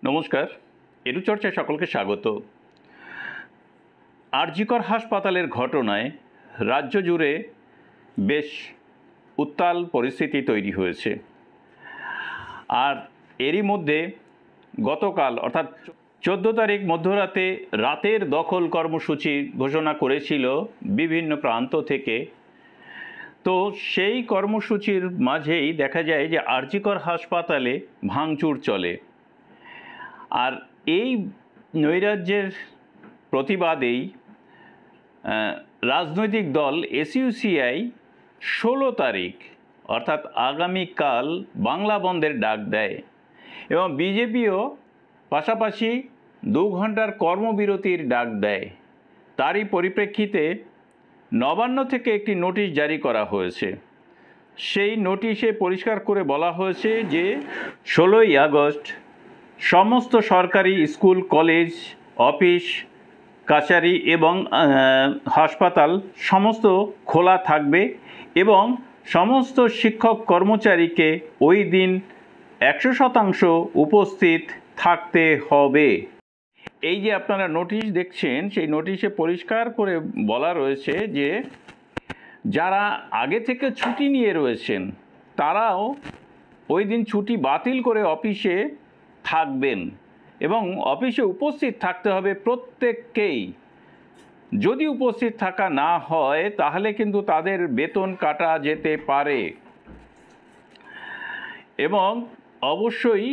নমস্কার, এরুচর্চায় সকলকে স্বাগত। আরজিকর হাসপাতালের ঘটনায় রাজ্য জুড়ে বেশ উত্তাল পরিস্থিতি তৈরি হয়েছে। আর এরই মধ্যে গতকাল অর্থাৎ 14 তারিখ মধ্যরাতে রাতের দখল কর্মসূচি ঘোষণা করেছিল বিভিন্ন প্রান্ত থেকে। তো সেই কর্মসূচির মাঝেই দেখা যায় যে আরজিকর হাসপাতালে ভাঙচুর চলে। আর এই নৈরাজ্যের প্রতিবাদেই রাজনৈতিক দল এসইউসিআই 16 তারিখ অর্থাৎ আগামীকাল বাংলা বন্ধের ডাক দেয় এবং বিজেপিও পাশাপাশি 2 ঘন্টার কর্মবিরতির ডাক দেয়। তারই পরিপ্রেক্ষিতে নবান্ন থেকে একটি নোটিশ জারি করা হয়েছে। সেই নোটিশে পরিষ্কার করে বলা হয়েছে যে 16ই আগস্ট সমস্ত সরকারি স্কুল, কলেজ, অফিস, কাছারি এবং হাসপাতাল সমস্ত খোলা থাকবে এবং সমস্ত শিক্ষক কর্মচারীকে ওই দিন 100% উপস্থিত থাকতে হবে। এই যে আপনারা নোটিশ দেখছেন, সেই নোটিশে পরিষ্কার করে বলা রয়েছে যে যারা আগে থেকে ছুটি নিয়ে রয়েছেন তারাও ওই দিন ছুটি বাতিল করে অফিসে থাকবেন এবং অফিসে উপস্থিত থাকতে হবে প্রত্যেককেই। যদি উপস্থিত থাকা না হয় তাহলে কিন্তু তাদের বেতন কাটা যেতে পারে এবং অবশ্যই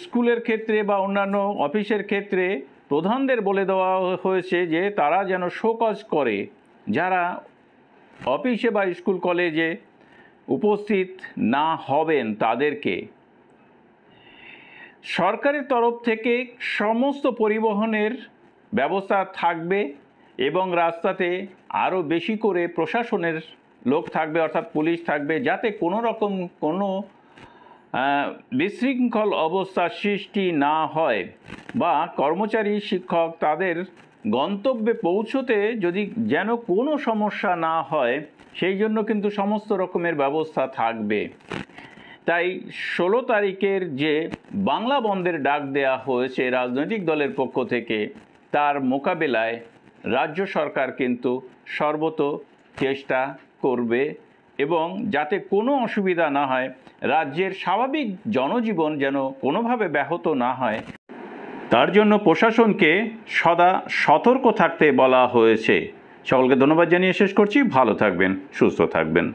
স্কুলের ক্ষেত্রে বা অন্যান্য অফিসের ক্ষেত্রে প্রধানদের বলে দেওয়া হয়েছে যে তারা যেন শোকজ করে যারা অফিসে বা স্কুল কলেজে উপস্থিত না হবেন তাদেরকে। সরকারের তরফ থেকে সমস্ত পরিবহনের ব্যবস্থা থাকবে এবং রাস্তাতে আরও বেশি করে প্রশাসনের লোক থাকবে অর্থাৎ পুলিশ থাকবে, যাতে কোনো রকম কোনো বিশৃঙ্খল অবস্থার সৃষ্টি না হয় বা কর্মচারী, শিক্ষক তাদের গন্তব্যে পৌঁছতে যদি যেন কোনো সমস্যা না হয় সেই জন্য কিন্তু সমস্ত রকমের ব্যবস্থা থাকবে। তাই 16 তারিখের যে বাংলা বন্ধের ডাক দেওয়া হয়েছে রাজনৈতিক দলের পক্ষ থেকে, তার মোকাবেলায় রাজ্য সরকার কিন্তু সর্বত চেষ্টা করবে এবং যাতে কোনো অসুবিধা না হয়, রাজ্যের স্বাভাবিক জনজীবন যেন কোনোভাবে ব্যাহত না হয়, তার জন্য প্রশাসনকে সদা সতর্ক থাকতে বলা হয়েছে। সকলকে ধন্যবাদ জানিয়ে শেষ করছি। ভালো থাকবেন, সুস্থ থাকবেন।